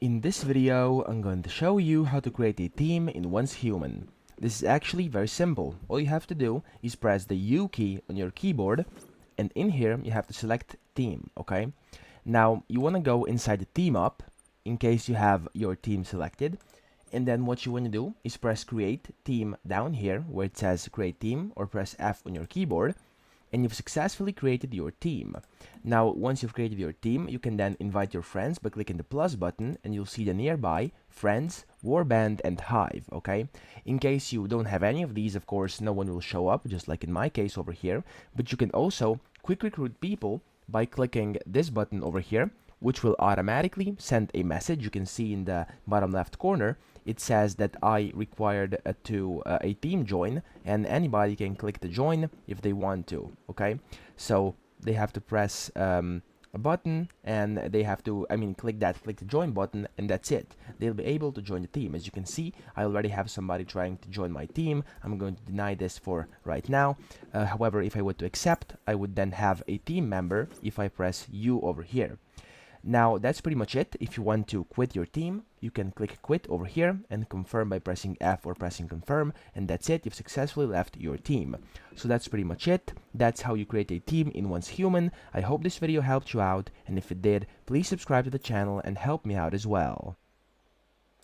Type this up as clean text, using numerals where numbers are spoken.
In this video, I'm going to show you how to create a team in Once Human. This is actually very simple. All you have to do is press the U key on your keyboard, and in here you have to select team, okay? Now you want to go inside the team up in case you have your team selected, and then what you want to do is press create team down here where it says create team, or press F on your keyboard, and you've successfully created your team. Now, once you've created your team, you can then invite your friends by clicking the plus button, and you'll see the nearby Friends, Warband, and Hive, okay? In case you don't have any of these, of course, no one will show up, just like in my case over here, but you can also quick recruit people by clicking this button over here, which will automatically send a message. You can see in the bottom left corner, it says that I required a team join, and anybody can click the join if they want to, okay? So they have to press a button, and they have to, click the join button, and that's it. They'll be able to join the team. As you can see, I already have somebody trying to join my team. I'm going to deny this for right now. However, if I were to accept, I would then have a team member if I press U over here. Now, that's pretty much it. If you want to quit your team, you can click quit over here and confirm by pressing F or pressing confirm, and that's it. You've successfully left your team. So that's pretty much it. That's how you create a team in Once Human. I hope this video helped you out, and if it did, please subscribe to the channel and help me out as well.